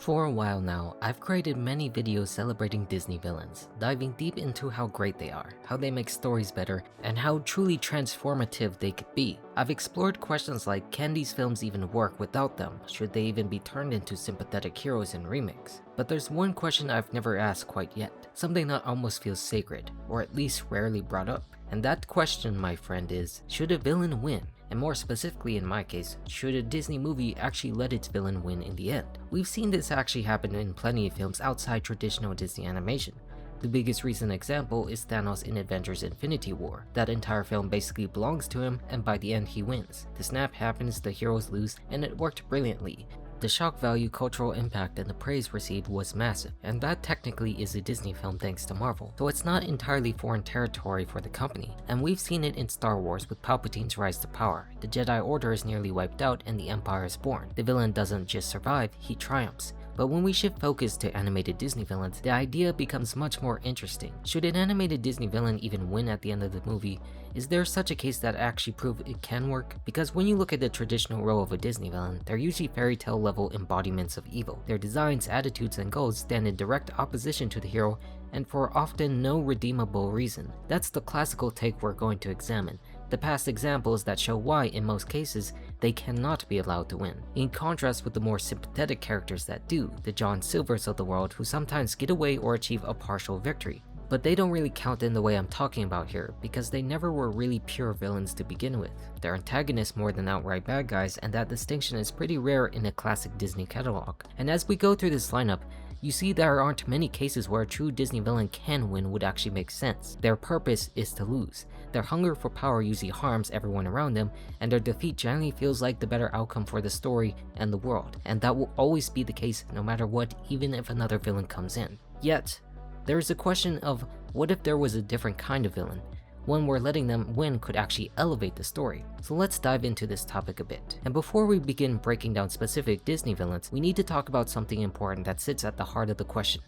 For a while now, I've created many videos celebrating Disney villains, diving deep into how great they are, how they make stories better, and how truly transformative they could be. I've explored questions like, can these films even work without them? Should they even be turned into sympathetic heroes in remakes? But there's one question I've never asked quite yet, something that almost feels sacred, or at least rarely brought up. And that question, my friend, is, should a villain win? And more specifically in my case, should a Disney movie actually let its villain win in the end? We've seen this actually happen in plenty of films outside traditional Disney animation. The biggest recent example is Thanos in Avengers Infinity War. That entire film basically belongs to him, and by the end he wins. The snap happens, the heroes lose, and it worked brilliantly. The shock value, cultural impact, and the praise received was massive, and that technically is a Disney film thanks to Marvel, so it's not entirely foreign territory for the company. And we've seen it in Star Wars with Palpatine's rise to power. The Jedi Order is nearly wiped out and the Empire is born. The villain doesn't just survive, he triumphs. But when we shift focus to animated Disney villains, the idea becomes much more interesting. Should an animated Disney villain even win at the end of the movie? Is there such a case that actually proves it can work? Because when you look at the traditional role of a Disney villain, they're usually fairy tale level embodiments of evil. Their designs, attitudes, and goals stand in direct opposition to the hero, and for often no redeemable reason. That's the classical take we're going to examine. The past examples that show why, in most cases, they cannot be allowed to win. In contrast with the more sympathetic characters that do, the John Silvers of the world who sometimes get away or achieve a partial victory. But they don't really count in the way I'm talking about here, because they never were really pure villains to begin with. They're antagonists more than outright bad guys, and that distinction is pretty rare in a classic Disney catalog. And as we go through this lineup, you see there aren't many cases where a true Disney villain can win would actually make sense. Their purpose is to lose. Their hunger for power usually harms everyone around them, and their defeat generally feels like the better outcome for the story and the world. And that will always be the case no matter what, even if another villain comes in. Yet, there is a question of, what if there was a different kind of villain? One where letting them win could actually elevate the story. So let's dive into this topic a bit. And before we begin breaking down specific Disney villains, we need to talk about something important that sits at the heart of the question.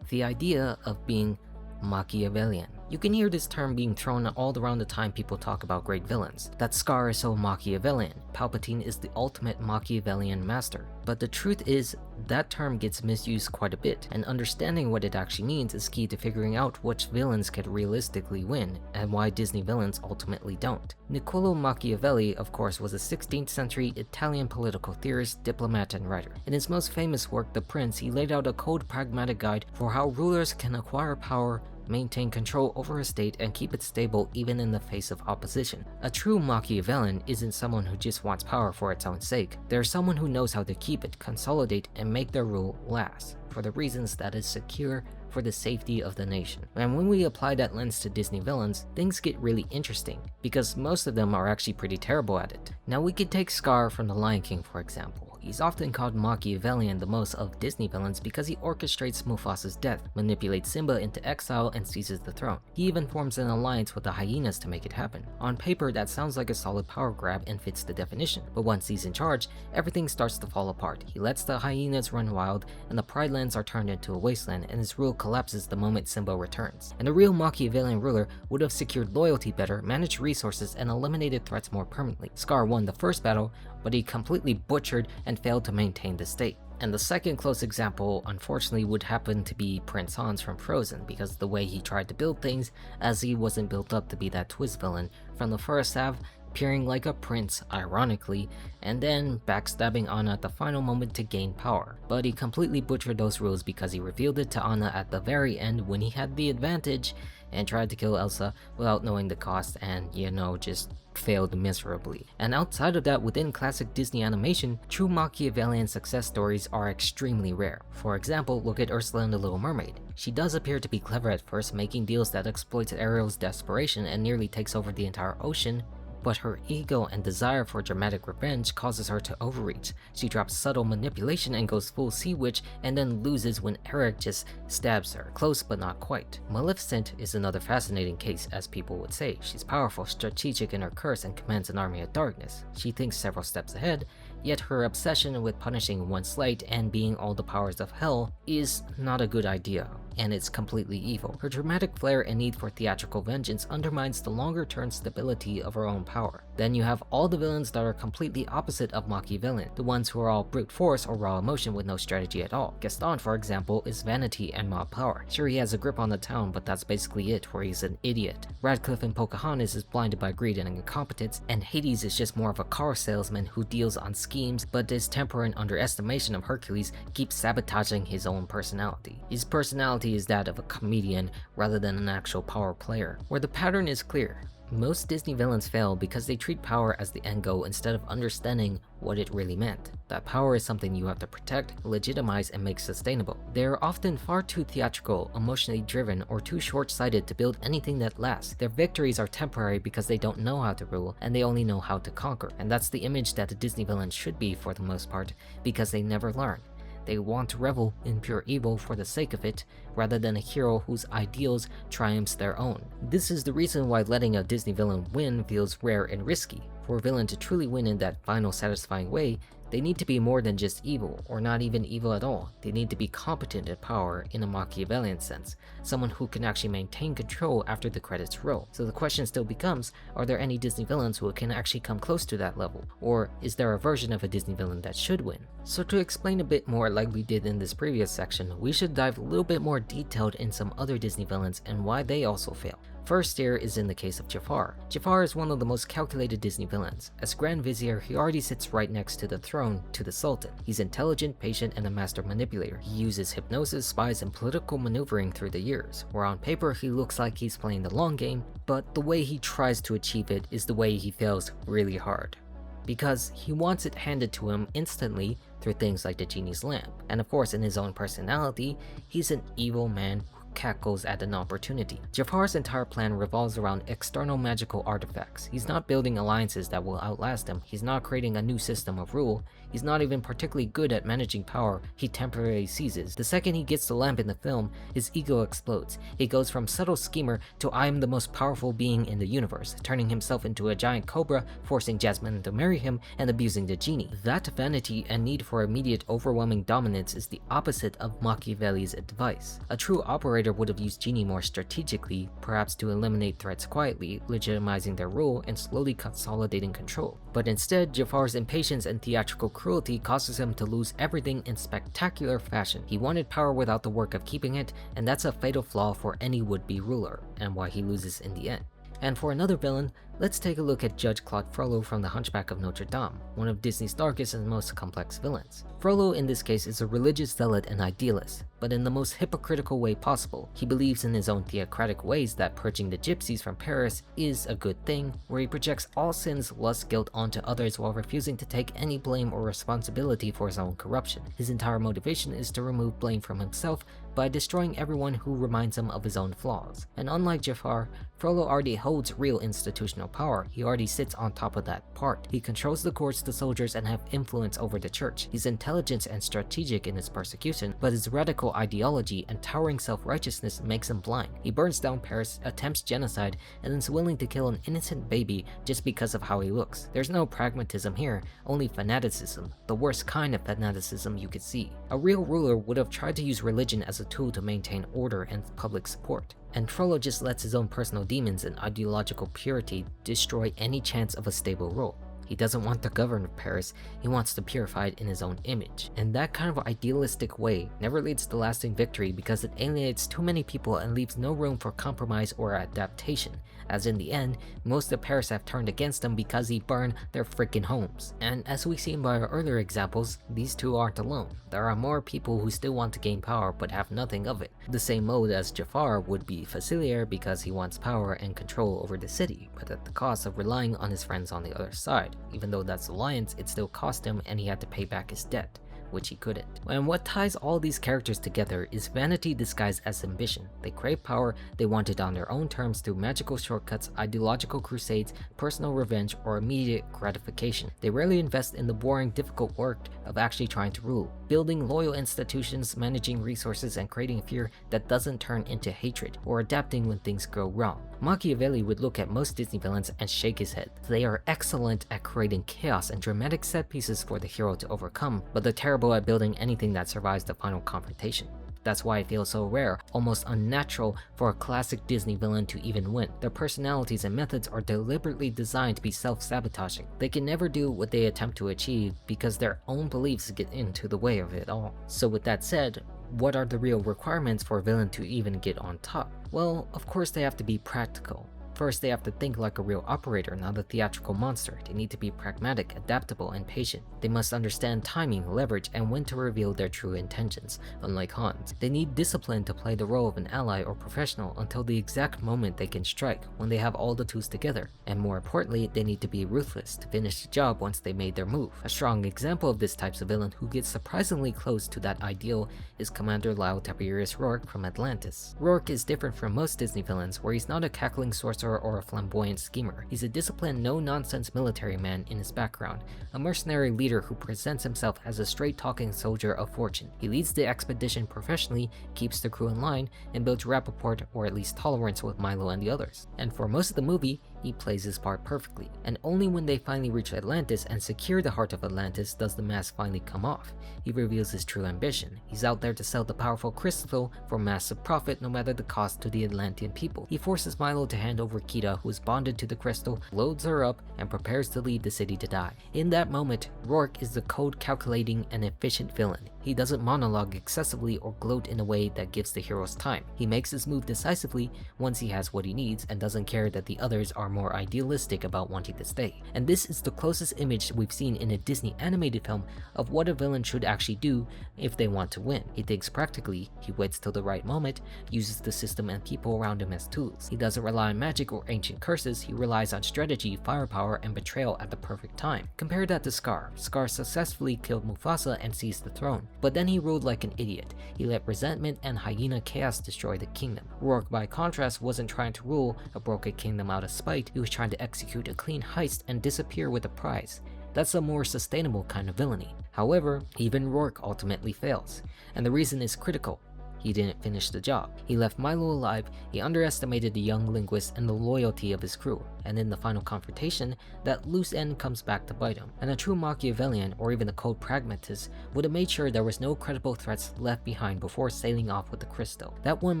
The idea of being Machiavellian. You can hear this term being thrown all around the time people talk about great villains. That Scar is so Machiavellian. Palpatine is the ultimate Machiavellian master. But the truth is, that term gets misused quite a bit, and understanding what it actually means is key to figuring out which villains could realistically win, and why Disney villains ultimately don't. Niccolò Machiavelli, of course, was a 16th century Italian political theorist, diplomat, and writer. In his most famous work, The Prince, he laid out a cold, pragmatic guide for how rulers can acquire power, maintain control over a state, and keep it stable even in the face of opposition. A true Machiavellian isn't someone who just wants power for its own sake. They're someone who knows how to keep it, consolidate, and make their rule last, for the reasons that is secure for the safety of the nation. And when we apply that lens to Disney villains, things get really interesting, because most of them are actually pretty terrible at it. Now we could take Scar from The Lion King for example. He's often called Machiavellian the most of Disney villains because he orchestrates Mufasa's death, manipulates Simba into exile, and seizes the throne. He even forms an alliance with the hyenas to make it happen. On paper, that sounds like a solid power grab and fits the definition, but once he's in charge, everything starts to fall apart. He lets the hyenas run wild, and the Pride Lands are turned into a wasteland, and his rule collapses the moment Simba returns. And a real Machiavellian ruler would have secured loyalty better, managed resources, and eliminated threats more permanently. Scar won the first battle, but he completely butchered and failed to maintain the state. And the second close example, unfortunately, would happen to be Prince Hans from Frozen, because the way he tried to build things, as he wasn't built up to be that twist villain, from the first half, appearing like a prince, ironically, and then backstabbing Anna at the final moment to gain power. But he completely butchered those rules because he revealed it to Anna at the very end when he had the advantage, and tried to kill Elsa without knowing the cost, and just failed miserably. And outside of that, within classic Disney animation, true Machiavellian success stories are extremely rare. For example, look at Ursula in The Little Mermaid. She does appear to be clever at first, making deals that exploits Ariel's desperation and nearly takes over the entire ocean, but her ego and desire for dramatic revenge causes her to overreach. She drops subtle manipulation and goes full sea witch, and then loses when Eric just stabs her, close but not quite. Maleficent is another fascinating case, as people would say. She's powerful, strategic in her curse, and commands an army of darkness. She thinks several steps ahead, yet her obsession with punishing one slight and being all the powers of hell is not a good idea. and it's completely evil. Her dramatic flair and need for theatrical vengeance undermines the longer-term stability of her own power. Then you have all the villains that are completely opposite of Machiavellian, the ones who are all brute force or raw emotion with no strategy at all. Gaston, for example, is vanity and mob power. Sure, he has a grip on the town, but that's basically it, where he's an idiot. Radcliffe in Pocahontas is blinded by greed and incompetence, and Hades is just more of a car salesman who deals on schemes, but his temper and underestimation of Hercules keeps sabotaging his own personality. His personality is that of a comedian rather than an actual power player, where the pattern is clear. Most Disney villains fail because they treat power as the end goal instead of understanding what it really meant. That power is something you have to protect, legitimize, and make sustainable. They are often far too theatrical, emotionally driven, or too short-sighted to build anything that lasts. Their victories are temporary because they don't know how to rule, and they only know how to conquer. And that's the image that a Disney villain should be for the most part, because they never learn. They want to revel in pure evil for the sake of it, rather than a hero whose ideals triumphs their own. This is the reason why letting a Disney villain win feels rare and risky. For a villain to truly win in that final satisfying way, they need to be more than just evil, or not even evil at all. They need to be competent at power in a Machiavellian sense, someone who can actually maintain control after the credits roll. So the question still becomes, are there any Disney villains who can actually come close to that level? Or is there a version of a Disney villain that should win? So to explain a bit more like we did in this previous section, we should dive a little bit more detailed in some other Disney villains and why they also fail. First here is in the case of Jafar. Jafar is one of the most calculated Disney villains. As Grand Vizier, he already sits right next to the throne to the Sultan. He's intelligent, patient, and a master manipulator. He uses hypnosis, spies, and political maneuvering through the years, where on paper he looks like he's playing the long game, but the way he tries to achieve it is the way he fails really hard. Because he wants it handed to him instantly through things like the genie's lamp. And of course, in his own personality, he's an evil man who cackles at an opportunity. Jafar's entire plan revolves around external magical artifacts. He's not building alliances that will outlast him. He's not creating a new system of rule. He's not even particularly good at managing power he temporarily seizes. The second he gets the lamp in the film, his ego explodes. He goes from subtle schemer to I am the most powerful being in the universe, turning himself into a giant cobra, forcing Jasmine to marry him, and abusing the genie. That vanity and need for immediate overwhelming dominance is the opposite of Machiavelli's advice. A true operator would have used genie more strategically, perhaps to eliminate threats quietly, legitimizing their rule and slowly consolidating control. But instead, Jafar's impatience and theatrical cruelty causes him to lose everything in spectacular fashion. He wanted power without the work of keeping it, and that's a fatal flaw for any would-be ruler, and why he loses in the end. And for another villain, let's take a look at Judge Claude Frollo from The Hunchback of Notre Dame, one of Disney's darkest and most complex villains. Frollo in this case is a religious zealot and idealist, but in the most hypocritical way possible. He believes in his own theocratic ways that purging the gypsies from Paris is a good thing, where he projects all sins, lust, guilt onto others while refusing to take any blame or responsibility for his own corruption. His entire motivation is to remove blame from himself by destroying everyone who reminds him of his own flaws. And unlike Jafar, Frollo already holds real institutional power. He already sits on top of that part. He controls the courts, the soldiers, and have influence over the church. He's intelligent and strategic in his persecution, but his radical ideology and towering self-righteousness makes him blind. He burns down Paris, attempts genocide, and is willing to kill an innocent baby just because of how he looks. There's no pragmatism here, only fanaticism, the worst kind of fanaticism you could see. A real ruler would have tried to use religion as a tool to maintain order and public support. And Frollo just lets his own personal demons and ideological purity destroy any chance of a stable rule. He doesn't want to govern Paris, he wants to purify it in his own image. And that kind of idealistic way never leads to lasting victory because it alienates too many people and leaves no room for compromise or adaptation, as in the end, most of Paris have turned against him because he burned their freaking homes. And as we've seen by our earlier examples, these two aren't alone. There are more people who still want to gain power but have nothing of it. The same mode as Jafar would be Facilier because he wants power and control over the city, but at the cost of relying on his friends on the other side. Even though that's alliance, it still cost him and he had to pay back his debt, which he couldn't. And what ties all these characters together is vanity disguised as ambition. They crave power, they want it on their own terms through magical shortcuts, ideological crusades, personal revenge, or immediate gratification. They rarely invest in the boring, difficult work of actually trying to rule, building loyal institutions, managing resources, and creating fear that doesn't turn into hatred, or adapting when things go wrong. Machiavelli would look at most Disney villains and shake his head. They are excellent at creating chaos and dramatic set pieces for the hero to overcome, but they're terrible at building anything that survives the final confrontation. That's why it feels so rare, almost unnatural, for a classic Disney villain to even win. Their personalities and methods are deliberately designed to be self-sabotaging. They can never do what they attempt to achieve because their own beliefs get into the way of it all. So with that said, what are the real requirements for a villain to even get on top? Well, of course they have to be practical. First, they have to think like a real operator, not a theatrical monster. They need to be pragmatic, adaptable, and patient. They must understand timing, leverage, and when to reveal their true intentions, unlike Hans. They need discipline to play the role of an ally or professional until the exact moment they can strike, when they have all the tools together. And more importantly, they need to be ruthless to finish the job once they made their move. A strong example of this type of villain who gets surprisingly close to that ideal is Commander Lau Tiberius Rourke from Atlantis. Rourke is different from most Disney villains, where he's not a cackling sorcerer or a flamboyant schemer. He's a disciplined, no-nonsense military man in his background, a mercenary leader who presents himself as a straight-talking soldier of fortune. He leads the expedition professionally, keeps the crew in line, and builds rapport or at least tolerance with Milo and the others. And for most of the movie, he plays his part perfectly. And only when they finally reach Atlantis and secure the heart of Atlantis does the mask finally come off. He reveals his true ambition. He's out there to sell the powerful crystal for massive profit no matter the cost to the Atlantean people. He forces Milo to hand over Kita, who is bonded to the crystal, loads her up, and prepares to leave the city to die. In that moment, Rourke is the code-calculating and efficient villain. He doesn't monologue excessively or gloat in a way that gives the heroes time. He makes his move decisively once he has what he needs and doesn't care that the others are more idealistic about wanting to stay. And this is the closest image we've seen in a Disney animated film of what a villain should actually do if they want to win. He thinks practically, he waits till the right moment, uses the system and people around him as tools. He doesn't rely on magic or ancient curses, he relies on strategy, firepower, and betrayal at the perfect time. Compare that to Scar. Scar successfully killed Mufasa and seized the throne, but then he ruled like an idiot. He let resentment and hyena chaos destroy the kingdom. Rourke, by contrast, wasn't trying to rule a broken kingdom out of spite, he was trying to execute a clean heist and disappear with a prize. That's a more sustainable kind of villainy. However, even Rourke ultimately fails, and the reason is critical. He didn't finish the job. He left Milo alive, he underestimated the young linguist and the loyalty of his crew, and in the final confrontation, that loose end comes back to bite him. And a true Machiavellian, or even a cold pragmatist, would have made sure there was no credible threats left behind before sailing off with the crystal. That one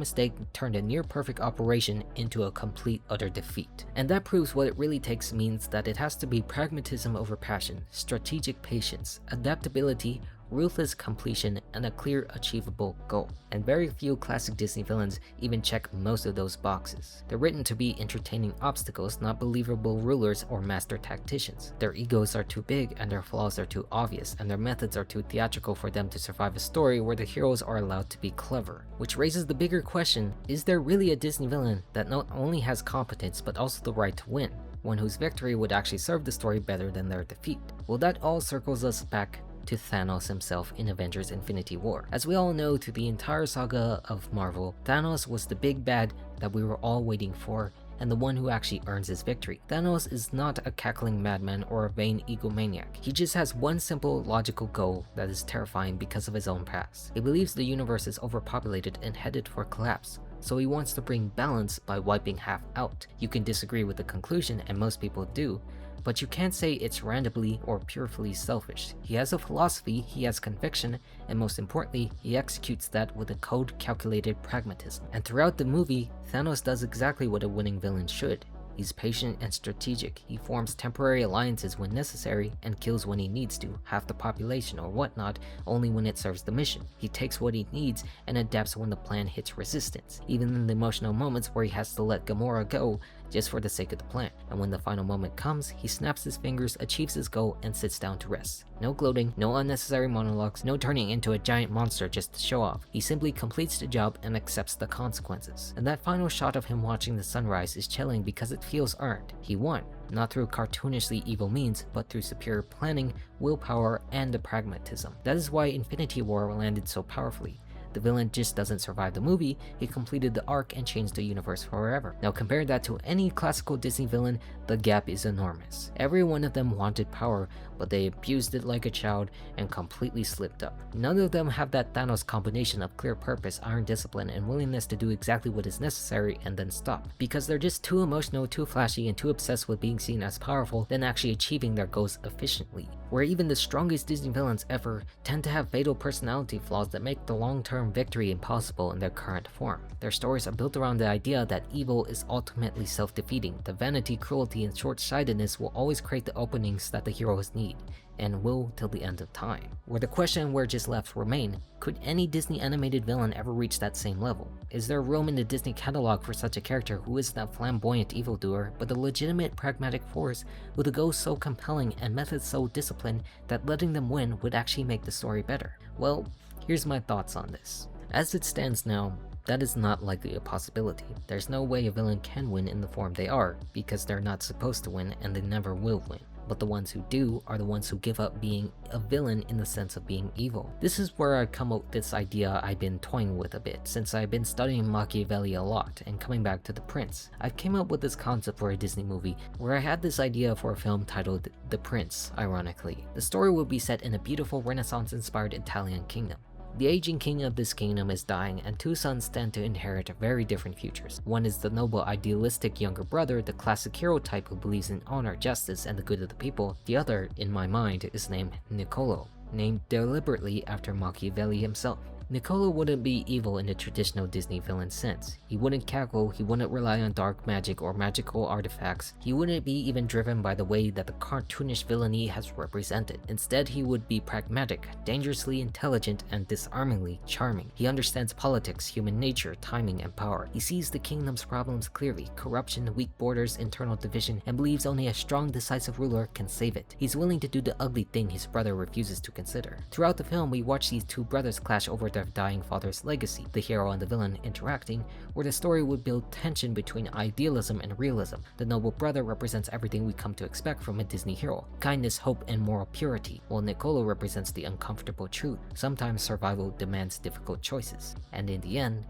mistake turned a near-perfect operation into a complete utter defeat. And that proves what it really takes means that it has to be pragmatism over passion, strategic patience, adaptability, ruthless completion, and a clear, achievable goal. And very few classic Disney villains even check most of those boxes. They're written to be entertaining obstacles, not believable rulers or master tacticians. Their egos are too big, and their flaws are too obvious, and their methods are too theatrical for them to survive a story where the heroes are allowed to be clever. Which raises the bigger question, is there really a Disney villain that not only has competence but also the right to win? One whose victory would actually serve the story better than their defeat? Well, that all circles us back to Thanos himself in Avengers Infinity War. As we all know, through the entire saga of Marvel, Thanos was the big bad that we were all waiting for, and the one who actually earns his victory. Thanos is not a cackling madman or a vain egomaniac. He just has one simple, logical goal that is terrifying because of his own past. He believes the universe is overpopulated and headed for collapse, so he wants to bring balance by wiping half out. You can disagree with the conclusion, and most people do, but you can't say it's randomly or purely selfish. He has a philosophy, he has conviction, and most importantly, he executes that with a code-calculated pragmatism. And throughout the movie, Thanos does exactly what a winning villain should. He's patient and strategic. He forms temporary alliances when necessary and kills when he needs to, half the population or whatnot, only when it serves the mission. He takes what he needs and adapts when the plan hits resistance, even in the emotional moments where he has to let Gamora go just for the sake of the plan. And when the final moment comes, he snaps his fingers, achieves his goal, and sits down to rest. No gloating, no unnecessary monologues, no turning into a giant monster just to show off. He simply completes the job and accepts the consequences. And that final shot of him watching the sunrise is chilling because it feels earned. He won, not through cartoonishly evil means, but through superior planning, willpower, and the pragmatism. That is why Infinity War landed so powerfully. The villain just doesn't survive the movie, he completed the arc and changed the universe forever. Now compare that to any classical Disney villain, the gap is enormous. Every one of them wanted power, but they abused it like a child and completely slipped up. None of them have that Thanos combination of clear purpose, iron discipline, and willingness to do exactly what is necessary and then stop. Because they're just too emotional, too flashy, and too obsessed with being seen as powerful than actually achieving their goals efficiently. Where even the strongest Disney villains ever tend to have fatal personality flaws that make the long-term long-term victory impossible in their current form. Their stories are built around the idea that evil is ultimately self-defeating. The vanity, cruelty, and short-sightedness will always create the openings that the heroes need, and will till the end of time. Where the question we're just left remain, could any Disney animated villain ever reach that same level? Is there room in the Disney catalog for such a character who isn't a flamboyant evildoer, but a legitimate pragmatic force with a goal so compelling and methods so disciplined that letting them win would actually make the story better? Well, here's my thoughts on this. As it stands now, that is not likely a possibility. There's no way a villain can win in the form they are, because they're not supposed to win and they never will win. But the ones who do are the ones who give up being a villain in the sense of being evil. This is where I come up with this idea I've been toying with a bit, since I've been studying Machiavelli a lot and coming back to The Prince. I've came up with this concept for a Disney movie where I had this idea for a film titled The Prince, ironically. The story will be set in a beautiful Renaissance-inspired Italian kingdom. The aging king of this kingdom is dying, and two sons stand to inherit very different futures. One is the noble, idealistic younger brother, the classic hero type who believes in honor, justice, and the good of the people. The other, in my mind, is named Niccolo, named deliberately after Machiavelli himself. Niccolo wouldn't be evil in the traditional Disney villain sense. He wouldn't cackle, he wouldn't rely on dark magic or magical artifacts, he wouldn't be even driven by the way that the cartoonish villainy has represented. Instead, he would be pragmatic, dangerously intelligent, and disarmingly charming. He understands politics, human nature, timing, and power. He sees the kingdom's problems clearly, corruption, weak borders, internal division, and believes only a strong, decisive ruler can save it. He's willing to do the ugly thing his brother refuses to consider. Throughout the film, we watch these two brothers clash over their dying father's legacy, the hero and the villain interacting, where the story would build tension between idealism and realism. The noble brother represents everything we come to expect from a Disney hero: kindness, hope, and moral purity, while Niccolo represents the uncomfortable truth. Sometimes survival demands difficult choices, and in the end,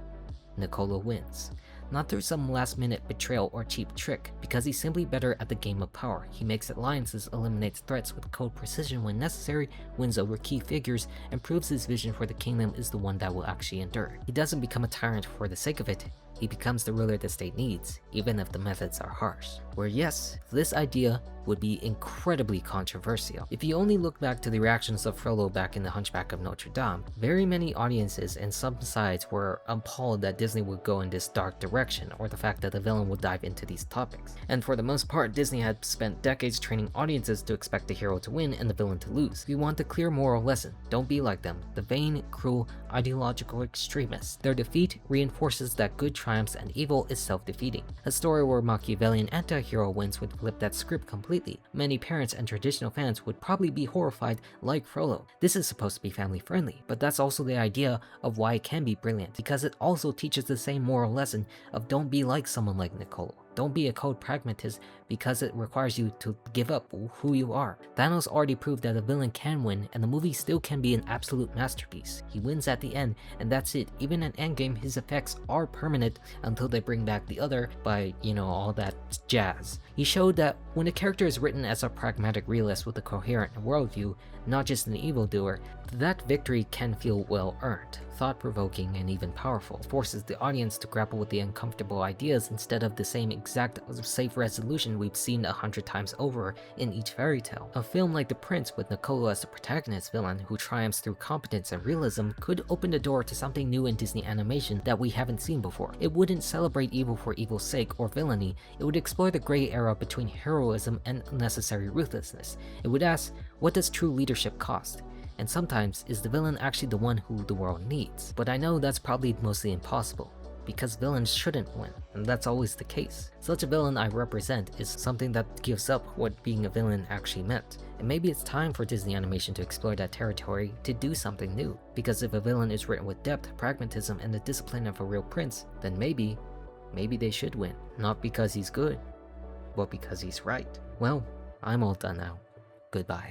Niccolo wins. Not through some last-minute betrayal or cheap trick, because he's simply better at the game of power. He makes alliances, eliminates threats with cold precision when necessary, wins over key figures, and proves his vision for the kingdom is the one that will actually endure. He doesn't become a tyrant for the sake of it. He becomes the ruler the state needs, even if the methods are harsh. Where yes, this idea would be incredibly controversial. If you only look back to the reactions of Frollo back in The Hunchback of Notre Dame, very many audiences and some sides were appalled that Disney would go in this dark direction, or the fact that the villain would dive into these topics. And for the most part, Disney had spent decades training audiences to expect the hero to win and the villain to lose. If you want a clear moral lesson, don't be like them, the vain, cruel, ideological extremists. Their defeat reinforces that good triumphs and evil is self-defeating. A story where Machiavellian anti-hero wins would flip that script completely. Many parents and traditional fans would probably be horrified like Frollo. This is supposed to be family friendly, but that's also the idea of why it can be brilliant, because it also teaches the same moral lesson of don't be like someone like Niccolo. Don't be a cold pragmatist because it requires you to give up who you are. Thanos already proved that a villain can win, and the movie still can be an absolute masterpiece. He wins at the end, and that's it. Even in Endgame, his effects are permanent until they bring back the other by, all that jazz. He showed that when a character is written as a pragmatic realist with a coherent worldview, not just an evildoer, that victory can feel well earned, thought-provoking, and even powerful. It forces the audience to grapple with the uncomfortable ideas instead of the same exact safe resolution we've seen 100 times over in each fairy tale. A film like The Prince with Niccolo as the protagonist villain who triumphs through competence and realism could open the door to something new in Disney animation that we haven't seen before. It wouldn't celebrate evil for evil's sake or villainy, it would explore the gray area between heroism and unnecessary ruthlessness. It would ask, what does true leadership cost? And sometimes, is the villain actually the one who the world needs? But I know that's probably mostly impossible, because villains shouldn't win, and that's always the case. Such a villain I represent is something that gives up what being a villain actually meant. And maybe it's time for Disney Animation to explore that territory to do something new, because if a villain is written with depth, pragmatism, and the discipline of a real prince, then maybe they should win. Not because he's good, but because he's right. Well, I'm all done now. Goodbye.